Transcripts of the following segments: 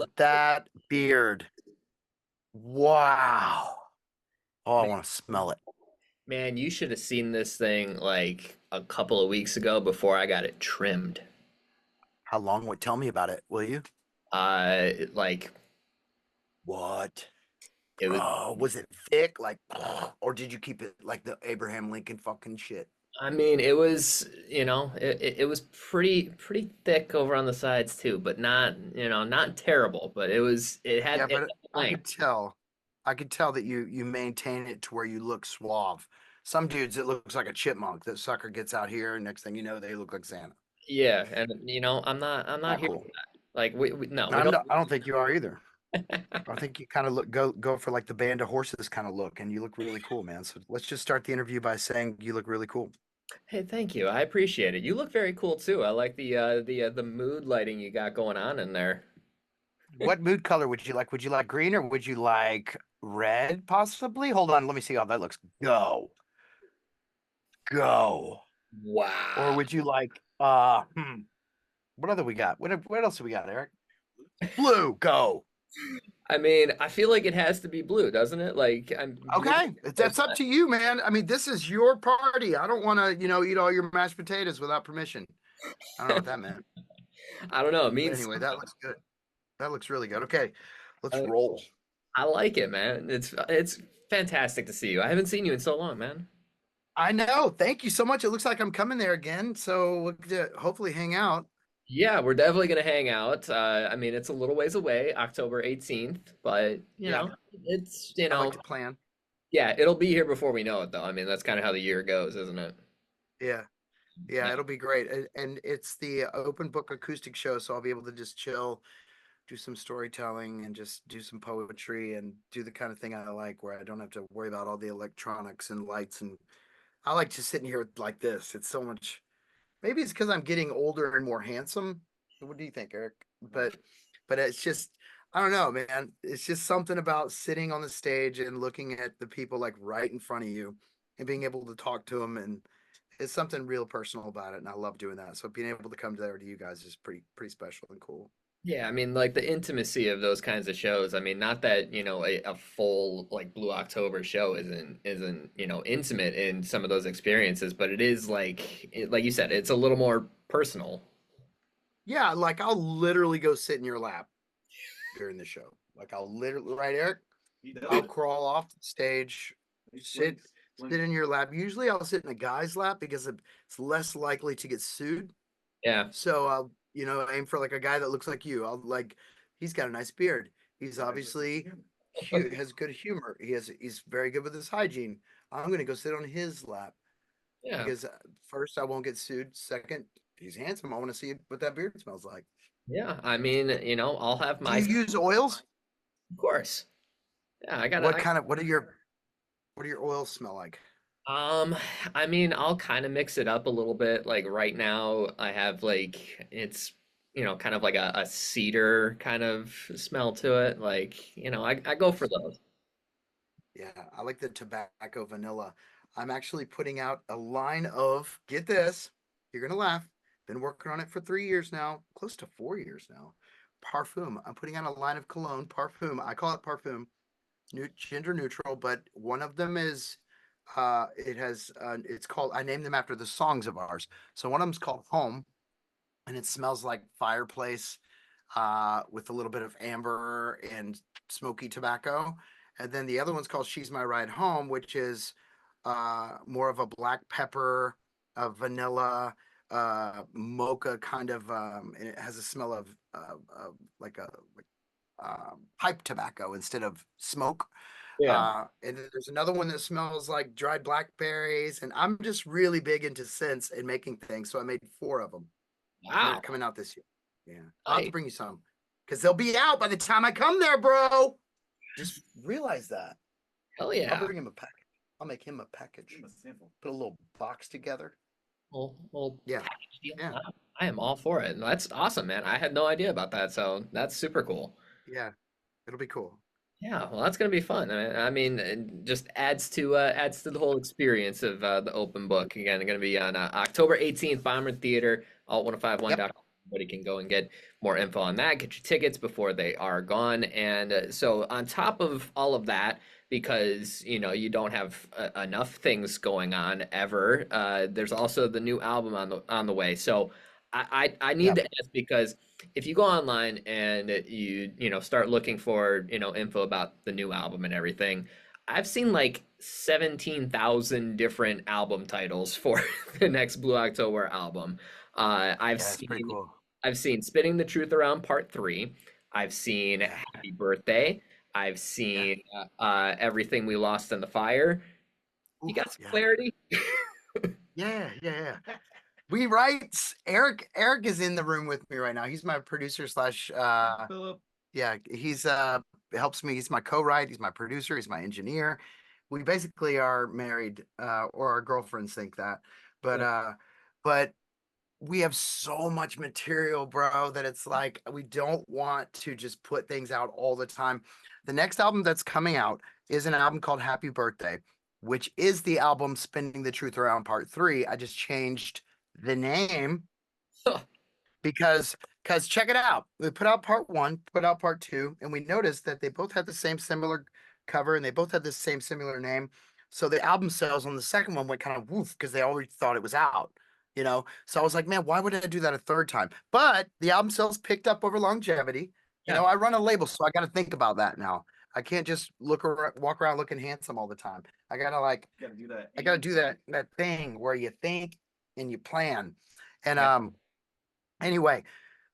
at that beard. Wow. Oh, I Man, want to smell it. man, you should have seen this thing like a couple of weeks ago before I got it trimmed. How long would tell me about it, will you? Like What? it was. Oh, was it thick? Like, or did you keep it like the Abraham Lincoln fucking shit? I mean, it was, it was pretty thick over on the sides too, but not, not terrible. But Yeah, it but had I length. could tell. I could tell that you maintain it to where you look suave. Some dudes, it looks like a chipmunk. That sucker gets out here, and next thing you know, they look like Santa. Yeah, and I'm not Not here cool. for that. Like we no, No, we don't. I don't think you are either. I think you kind of go for like the band of horses kind of look, and you look really cool, man. So let's just start the interview by saying you look really cool. Hey, thank you. I appreciate it. You look very cool too. I like the mood lighting you got going on in there. What mood color would you like? Would you like green or would you like red, possibly? Hold on, let me see how that looks. Go. Or Wow. would you like what other we got? What else do we got, Eric? Blue, go. I mean, I feel like it has to be blue, doesn't it? Like I'm blue. Okay, that's up to you, man. I mean, this is your party. I don't want to, eat all your mashed potatoes without permission. I don't know what that meant. I don't know. It But means anyway, that looks good. That looks really good. Okay, let's something. roll. I like it, man. It's fantastic to see you. I haven't seen you in so long, man. I know. Thank you so much. It looks like I'm coming there again. So we'll get to hopefully hang out. Yeah, we're definitely gonna hang out. I mean, it's a little ways away, October 18th, but Yeah, it's I like to plan. yeah, it'll be here before we know it, though. I mean, that's kind of how the year goes, isn't it? Yeah. Yeah, Yeah. it'll be great. And it's the open book acoustic show, so I'll be able to just chill, do some storytelling and just do some poetry and do the kind of thing I like where I don't have to worry about all the electronics and lights and I like just sitting here like this. It's so much. Maybe it's because I'm getting older and more handsome. What do you think, Eric? But it's just I don't know, man. It's just something about sitting on the stage and looking at the people like right in front of you and being able to talk to them and it's something real personal about it, and I love doing that. So being able to come there to you guys is pretty special and cool. Yeah, I mean, like the intimacy of those kinds of shows. I mean, not that, a full like Blue October show isn't, intimate in some of those experiences, but it is like you said, it's a little more personal. Yeah, like I'll literally go sit in your lap during the show. Like I'll literally, right, Eric? I'll crawl off the stage, sit in your lap. Usually I'll sit in a guy's lap because it's less likely to get sued. Yeah. So I'll, aim for like a guy that looks like you. He's got a nice beard. He's obviously has good humor. He's very good with his hygiene. I'm gonna go sit on his lap Yeah. because first I won't get sued. Second, he's handsome. I want to see what that beard smells like. Yeah. I mean, I'll have Do my, you of use oils? course. Yeah, What kind of what do your oils smell like? Um, I mean, I'll kind of mix it up a little bit. Like right now, I have like it's kind of like a cedar kind of smell to it. Like, I go for those. Yeah, I like the tobacco vanilla. I'm actually putting out a line of, get this, you're gonna laugh. Been working on it for 3 years now, close to 4 years now. Parfum. I'm putting out a line of cologne, parfum. I call it parfum, gender neutral, but one of them is it's called I named them after the songs of ours. So one of them's called Home, and it smells like fireplace with a little bit of amber and smoky tobacco. And then the other one's called She's My Ride Home, which is more of a black pepper, vanilla, mocha kind of, and it has a smell of like a pipe tobacco instead of smoke. Yeah. And then there's another one that smells like dried blackberries. And I'm just really big into scents and making things. So I made four of them and they're Wow. coming out this year. Yeah. I'll have to Nice. bring you some because they'll be out by the time I come there, bro. Just realize that. Hell I'll yeah. bring him a package. I'll make him a package. Put a little box together. Well, Yeah. package deal. Yeah. I am all for it. And that's awesome, man. I had no idea about that, so that's super cool. Yeah. It'll be cool. Yeah, well, that's gonna be fun. I mean, it just adds to the whole experience of the open book. Again, going to be on October 18th, Bomber Theater, Yep. alt1051.com. everybody can go and get more info on that, get your tickets before they are gone. And so on top of all of that, because you don't have enough things going on ever, there's also the new album on the way. So I need Yep. to ask because if you go online and start looking for info about the new album and everything, I've seen like 17,000 different album titles for the next Blue October album. Uh, I've Yeah, it's pretty seen cool. I've seen Spitting the Truth Around Part 3. I've seen Yeah. Happy Birthday. I've Yeah. seen Everything We Lost in the Fire. You got Oof. some Yeah. clarity? Yeah. Yeah. Yeah. We write. Eric is in the room with me right now. He's my producer slash Philip. yeah, he's helps me. He's my co-write, he's my producer, he's my engineer. We basically are married, or our girlfriends think that. But Yeah. but we have so much material, bro, that it's like we don't want to just put things out all the time. The next album that's coming out is an album called Happy Birthday, which is the album Spinning the Truth Around Part 3. I just changed the name because check it out. We put out part one, put out part two, and we noticed that they both had the same similar cover and they both had the same similar name. So the album sales on the second one went kind of woof because they already thought it was out, you know. So I was like, man, why would I do that a third time? But the album sales picked up over longevity. You Yeah. know, I run a label, so I got to think about that now. I can't just walk around looking handsome all the time. I gotta like, Got to do that. I gotta do that thing where you think and you plan. And Yeah. anyway,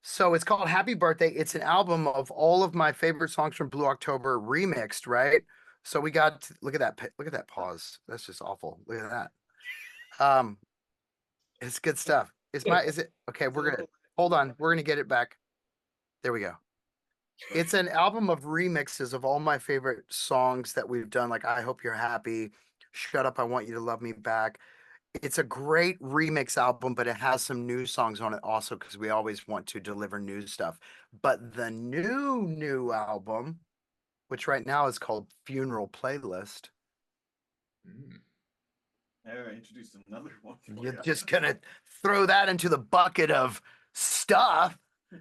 so it's called Happy Birthday. It's an album of all of my favorite songs from Blue October remixed, right? So we got look at that look at that pause. That's just awful. Look at that. It's good stuff. Is it okay? We're gonna hold on. We're gonna get it back. There we go. It's an album of remixes of all my favorite songs that we've done, like I Hope You're Happy, Shut Up, I Want You to Love Me Back. It's a great remix album, but it has some new songs on it also because we always want to deliver new stuff. But the new album, which right now is called Funeral Playlist, Mm. I introduced another one. you're just gonna throw that into the bucket of stuff.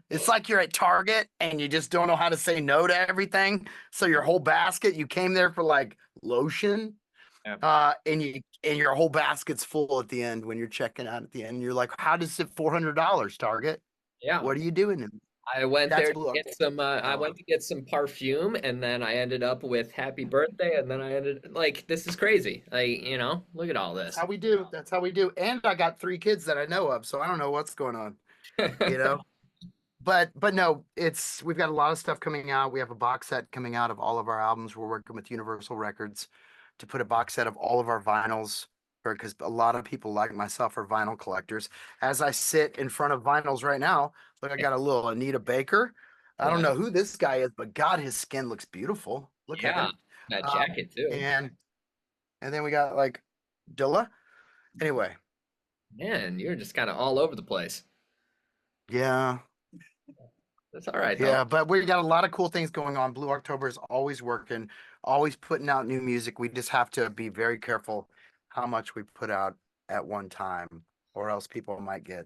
It's like you're at Target and you just don't know how to say no to everything. So your whole basket, you came there for like lotion, Yeah. and your whole basket's full at the end when you're checking out at the end. You're like, how does it $400, Target? Yeah. What are you doing? I went That's there to Blue get October. some I Oh, went to get some perfume and then I ended up with Happy Birthday and then I ended like this is crazy. Like, look at all that's this. how we do. That's how we do. And I got three kids that I know of, so I don't know what's going on, you know. But no, it's we've got a lot of stuff coming out. We have a box set coming out of all of our albums. We're working with Universal Records to put a box set of all of our vinyls because a lot of people like myself are vinyl collectors. As I sit in front of vinyls right now, look, I got a little Anita Baker. I don't Yeah. know who this guy is, but God, his skin looks beautiful. Look at Yeah. him. That Um, jacket too. and then we got like Dilla. Anyway, Man, you're just kind of all over the place. yeah. That's all right though. Yeah, but we got a lot of cool things going on. Blue October is always working, always putting out new music. We just have to be very careful how much we put out at one time, or else people might get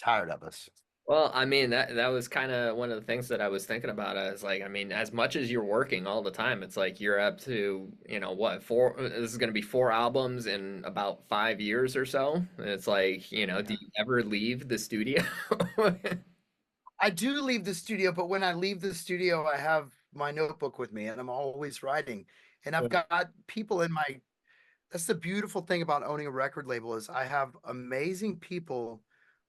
tired of us. Well, I mean that was kind of one of the things that I was thinking about. I was like, I mean, as much as you're working all the time, it's like you're up to, what, four, this is going to be four albums in about 5 years or so. And it's like, do Yeah. you ever leave the studio? I do leave the studio, but when I leave the studio, I have my notebook with me and I'm always writing. And I've got people in my that's the beautiful thing about owning a record label is I have amazing people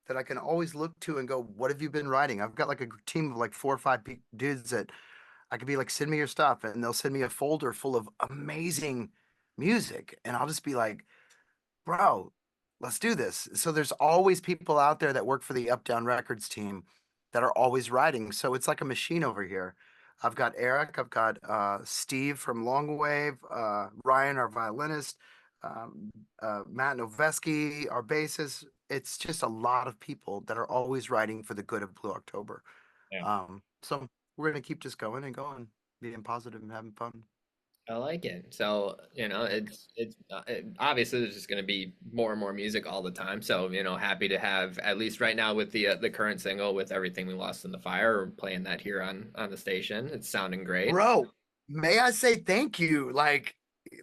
that I can always look to and go, "What have you been writing?" I've got like a team of like 4 or 5 dudes that I could be like, "Send me your stuff," and they'll send me a folder full of amazing music, and I'll just be like, "Bro, let's do this." So there's always people out there that work for the Up Down Records team that are always writing. So it's like a machine over here. I've got Eric, I've got Steve from Longwave, Ryan, our violinist, Matt Noveski, our bassist. It's just a lot of people that are always writing for the good of Blue October. Yeah. So we're gonna keep just going and going, being positive and having fun. I like it. So, obviously there's just going to be more and more music all the time. So, happy to have at least right now with the current single with Everything We Lost in the Fire, we're playing that here on the station. It's sounding great. Bro, may I say thank you? Like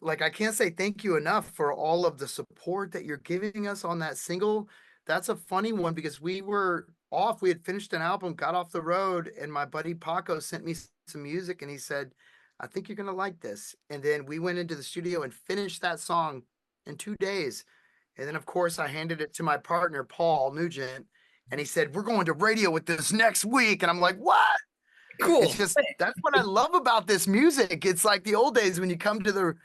I can't say thank you enough for all of the support that you're giving us on that single. That's a funny one because we were off. We had finished an album, got off the road, and my buddy Paco sent me some music and he said, I think you're gonna like this. And then we went into the studio and finished that song in 2 days. And then of course I handed it to my partner, Paul Nugent, and he said, we're going to radio with this next week. And I'm like, what? It's Cool. just that's what I love about this music. It's like the old days when you come to the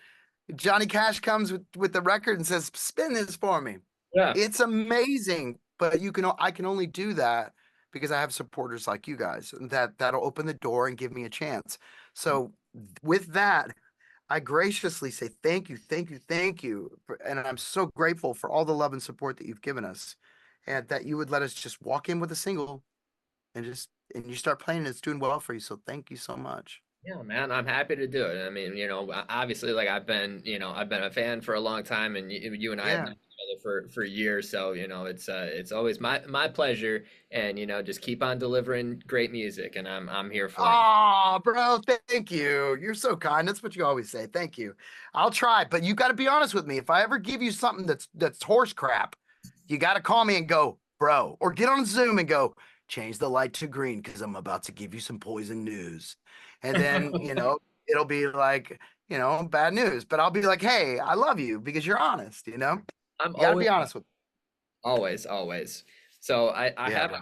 Johnny Cash comes with the record and says, "Spin this for me." Yeah. It's amazing, but I can only do that because I have supporters like you guys and that'll open the door and give me a chance. So with that, I graciously say thank you, thank you, thank you, and I'm so grateful for all the love and support that you've given us, and that you would let us just walk in with a single and you start playing, it's doing well for you. So thank you so much. Yeah, man, I'm happy to do it. I mean, obviously, like I've been a fan for a long time, and you and I have known Yeah. each other for years. So, it's always my pleasure, and just keep on delivering great music, and I'm here for it. Oh, bro, thank you. You're so kind. That's what you always say. Thank you. I'll try, but you got to be honest with me. If I ever give you something that's horse crap, you got to call me and go, bro, or get on Zoom and go, change the light to green because I'm about to give you some poison news. And then, it'll be like, bad news, but I'll be like, hey, I love you because you're honest, I'm You got to always be honest with me. Always, always. So I Yeah, have bro.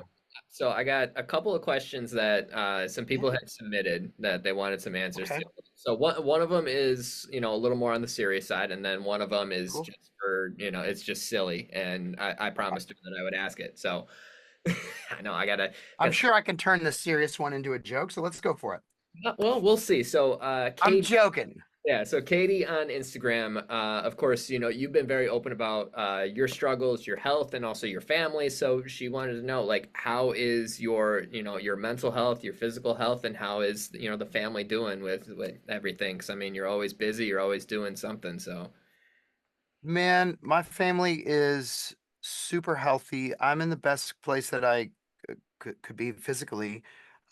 so I got a couple of questions that some people Yeah. had submitted that they wanted some answers Okay. to. So one of them is, a little more on the serious side, and then one of them is Cool. just for, it's just silly. And I promised her that I would ask it. So I know I gotta I'm guess sure I can turn the serious one into a joke, so let's go for it. well, we'll see. So I'm Kate. joking. Yeah, so Katie on Instagram, of course, you've been very open about your struggles, your health, and also your family. So she wanted to know, like, how is your mental health, your physical health, and how is, the family doing with everything? Because I mean, you're always busy, you're always doing something. So, Man, my family is super healthy. I'm in the best place that I could be physically.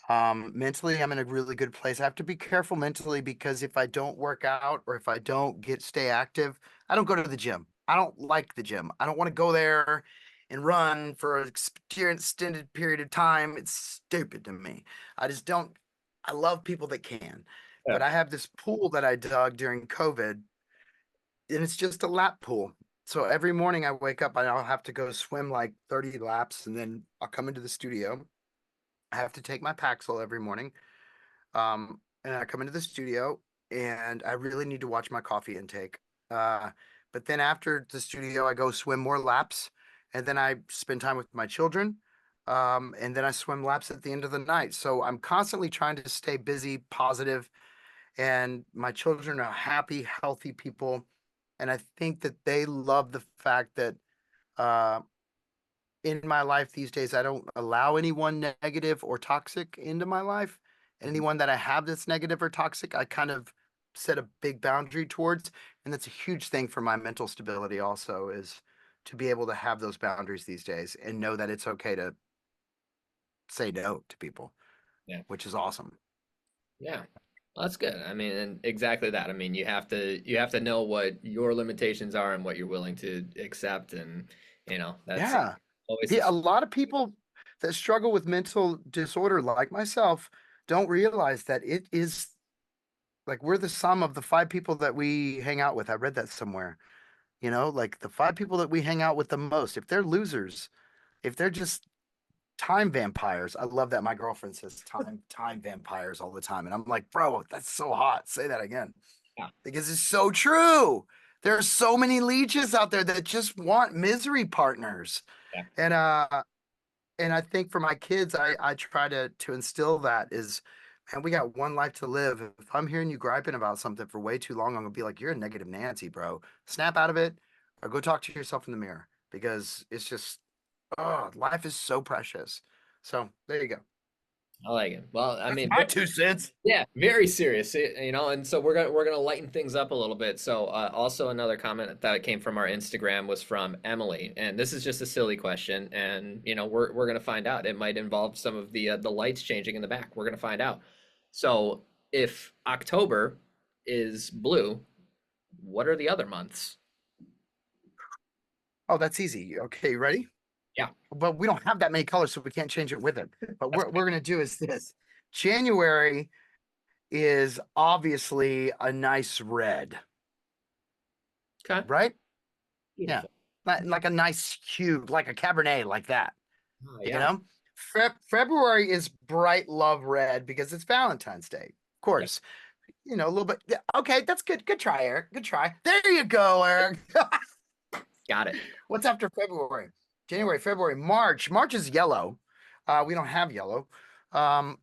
Mentally, I'm in a really good place. I have to be careful mentally because if I don't work out or if I don't stay active, I don't go to the gym. I don't like the gym. I don't want to go there and run for an extended period of time. It's stupid to me. I just don't. I love people that can, yeah. but I have this pool that I dug during COVID and it's just a lap pool. So every morning I wake up and I'll have to go swim like 30 laps and then I'll come into the studio. I have to take my Paxil every morning. And I come into the studio and I really need to watch my coffee intake. Uh, but then after the studio, I go swim more laps and then I spend time with my children. And then I swim laps at the end of the night. So I'm constantly trying to stay busy, positive, and my children are happy, healthy people. And I think that they love the fact that uh, in my life these days, I don't allow anyone negative or toxic into my life. Mhm. Anyone that I have that's negative or toxic, I kind of set a big boundary towards. And that's a huge thing for my mental stability, also, is to be able to have those boundaries these days and know that it's okay to say no to people, Yeah. which is awesome. Yeah. Well, that's good. I mean, and exactly that. I mean, you have to know what your limitations are and what you're willing to accept, and that's Yeah. always A the lot of people that struggle with mental disorder, like myself, don't realize that it is like we're the sum of the five people that we hang out with. I read that somewhere. Like the five people that we hang out with the most, if they're losers, if they're just time vampires. I love that my girlfriend says time vampires all the time. And I'm like, bro, that's so hot. Say that again. yeah, Because it's so true. There are so many leeches out there that just want misery partners. yeah. And I think for my kids, I try to instill that is, man, we got one life to live. If I'm hearing you griping about something for way too long, I'm gonna be like, you're a negative Nancy, bro. Snap out of it or go talk to yourself in the mirror because it's just, oh, life is so precious. So there you go. I like it. Well, I That's mean, my 2 cents. yeah, very serious, you know, and so we're gonna lighten things up a little bit. So, also another comment that came from our Instagram was from Emily, and this is just a silly question, and you know, we're gonna find out. It might involve some of the lights changing in the back. We're gonna find out. So, if October is blue, what are the other months? Oh, that's easy. Okay, you ready? Yeah, But we don't have that many colors, so we can't change it with it. But that's what we're gonna do is this. January is obviously a nice red, okay. right? Yeah. Beautiful. Like a nice hue, like a Cabernet, like that. Oh, You yeah. know? February is bright love red because it's Valentine's Day. Of Yeah, course, you know, a little bit. Yeah, okay, that's good. Good try, Eric. Good try. There you go, Eric. got it. What's after February? January, February, March. March is yellow. We don't have yellow. Um,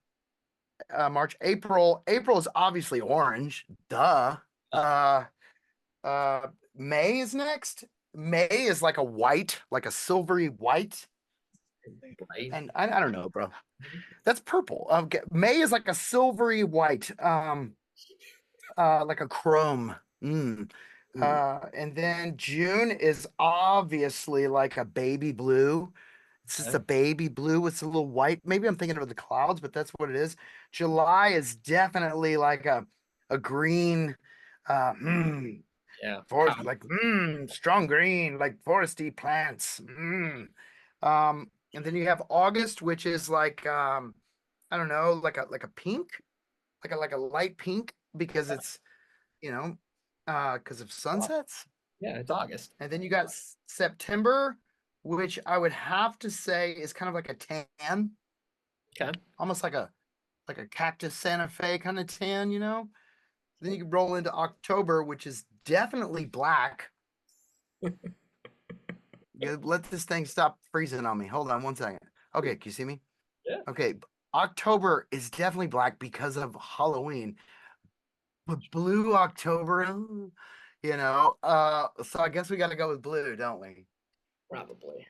March, April. April is obviously orange. Duh. Uh, May is next. May is like a white, like a silvery white. Right. And I don't know, bro. That's purple. May is like a silvery white, like a chrome. Mm. Ooh, And then June is obviously like a baby blue. It's just okay. a baby blue with a little white. Maybe I'm thinking of the clouds, but that's what it is. July is definitely like a green, uh, mm, Yeah. forest, like strong green, like foresty plants. And then you have August, which is like I don't know, like a pink, like a light pink because it's because of sunsets. Yeah, it's August. And then you got September, which I would have to say is kind of like a tan, Okay. almost like a cactus Santa Fe kind of tan, you know? Then you can roll into October, which is definitely black. Let this thing stop freezing on me. Hold on 1 second. Okay, can you see me? Yeah. Okay, October is definitely black because of Halloween, but blue October, so I guess we got to go with blue, don't we? Probably.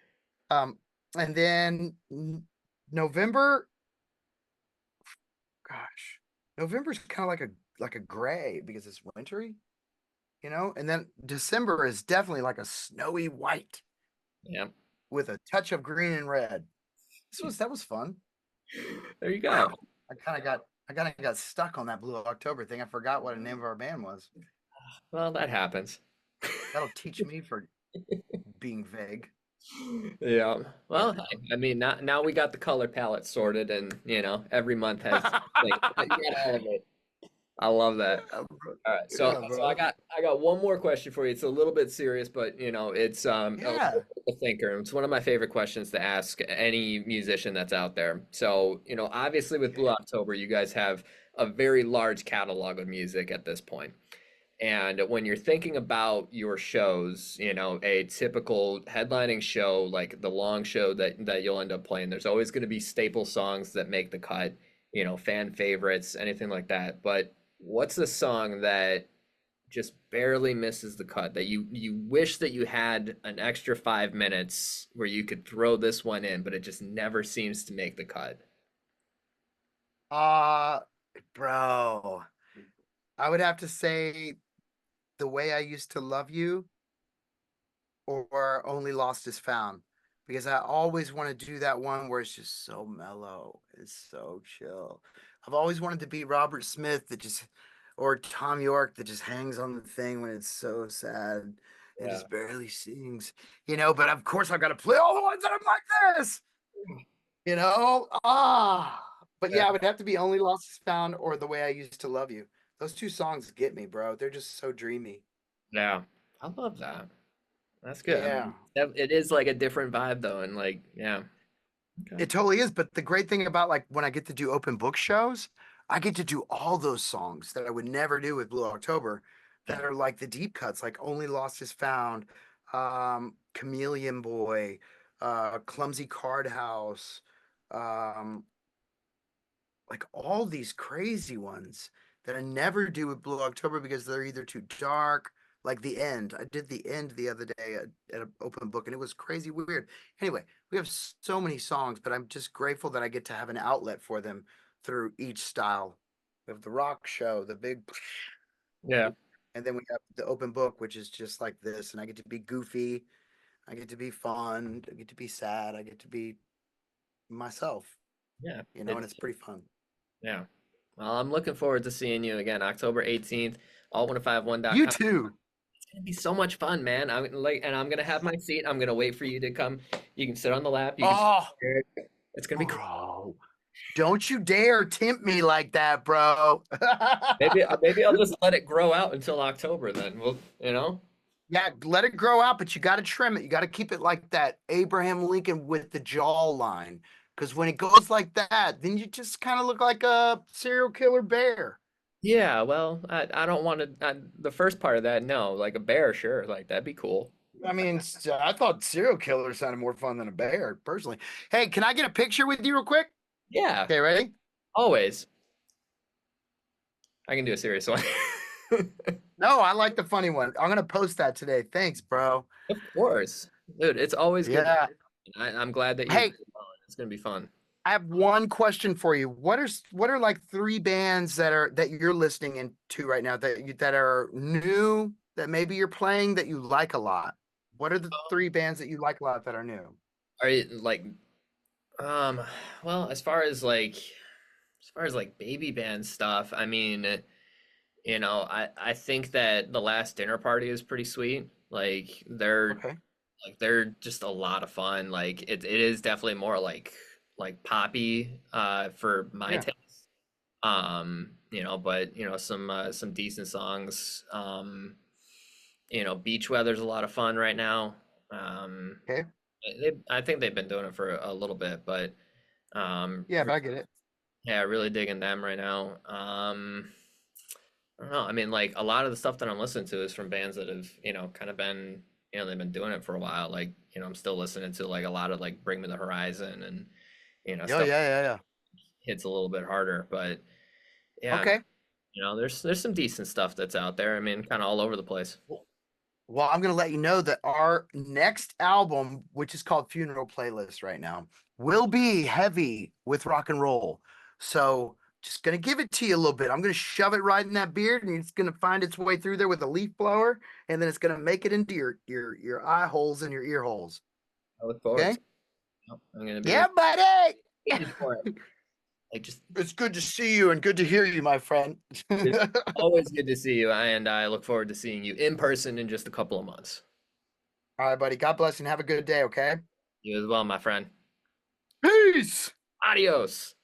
Um, and then November, gosh, November's kind of like a gray because it's wintry, and then December is definitely like a snowy white Yeah. with a touch of green and red. That was fun. There you go. Wow. I kind of got stuck on that Blue October thing. I forgot what the name of our band was. Well, that happens. That'll teach me for being vague. Yeah. You Well, hey, I mean, now we got the color palette sorted, and you know, every month has know. like you got all of it. I love that. Yeah, bro. All right, so Yeah, so I bro. got I got one more question for you. It's a little bit serious, but you know, it's Yeah. a thinker. It's one of my favorite questions to ask any musician that's out there. So, you know, obviously with Blue Okay. October, you guys have a very large catalog of music at this point. And when you're thinking about your shows, you know, a typical headlining show, like the long show that you'll end up playing, there's always going to be staple songs that make the cut, you know, fan favorites, anything like that. But what's the song that just barely misses the cut that you wish that you had an extra 5 minutes where you could throw this one in, but it just never seems to make the cut? Uh, Bro, I would have to say the way I used to love you or only lost is found because I always want to do that one where it's just so mellow. It's so chill. I've always wanted to be Robert Smith or Tom York that just hangs on the thing when it's so sad and Yeah. just barely sings, but of course I've got to play all the ones that I'm like this, you know? But Yeah. yeah, it would have to be Only Lost is Found or The Way I Used to Love You. Those two songs get me, bro. They're just so dreamy. Yeah. I love that. That's good. I Yeah. mean, it is like a different vibe though, and like, yeah. Okay. It totally is. But the great thing about like when I get to do open book shows, I get to do all those songs that I would never do with Blue October Yeah. that are like the deep cuts, like Only Lost is Found, Chameleon Boy, Clumsy Card House, um, like all these crazy ones that I never do with Blue October because they're either too dark, like the end. I did the end the other day at an open book, and it was crazy weird. Anyway, we have so many songs, but I'm just grateful that I get to have an outlet for them through each style. We have the rock show, the big, Yeah. and then we have the open book, which is just like this, and I get to be goofy, I get to be fun, I get to be sad, I get to be myself, Yeah. and it's pretty fun. Yeah. Well, I'm looking forward to seeing you again, October 18th, You all1051.com. too. It's gonna be so much fun, man. I'm gonna have my seat. I'm gonna wait for you to come. You can sit on the lap. You can sit Oh, there. It's gonna be cool. bro. Don't you dare tempt me like that, bro. Maybe I'll just let it grow out until October then. We'll. Yeah, let it grow out, but you got to trim it. You got to keep it like that Abraham Lincoln with the jawline. Because when it goes like that, then you just kind of look like a serial killer bear. Yeah, well, I don't want to. The first part of that, no, like a bear, sure, like that'd be cool. I mean, I thought serial killer sounded more fun than a bear, personally. Hey, can I get a picture with you real quick? Yeah, Okay, ready? always. I can do a serious one. No, I like the funny one. I'm going to post that today. Thanks, bro. Of course, dude. It's always good. Yeah. I'm glad that Hey, it's gonna be fun. I have one question for you. What are like three bands that you're listening into right now that are new that maybe you're playing that you like a lot? What are the three bands that you like a lot that are new? Are you like, um, well, as far as like baby band stuff, I mean, I think that the last dinner party is pretty sweet. Okay. They're just a lot of fun. Like it is definitely more like poppy for my Yeah. taste. But some decent songs. Beach Weather's a lot of fun right now. Um, Okay. I think they've been doing it for a little bit, but Yeah, but I get it. yeah, really digging them right now. I don't know. I mean, like a lot of the stuff that I'm listening to is from bands that have, kind of been, they've been doing it for a while. Like, I'm still listening to like a lot of like Bring Me the Horizon and, Oh, stuff yeah. hits a little bit harder. But yeah, I mean, Okay. there's some decent stuff that's out there. I mean, kind of all over the place. Well, I'm going to let you know that our next album, which is called Funeral Playlist right now, will be heavy with rock and roll. So just going to give it to you a little bit. I'm going to shove it right in that beard, and it's going to find its way through there with a leaf blower, and then it's going to make it into your eye holes and your ear holes. I look forward Okay? to it. I'm gonna be Yeah, buddy. excited for it. Like just It's good to see you and good to hear you, my friend. it's always good to see you, and I look forward to seeing you in person in just a couple of months. All right, buddy. God bless and have a good day, okay? You as well, my friend. Peace. Adios.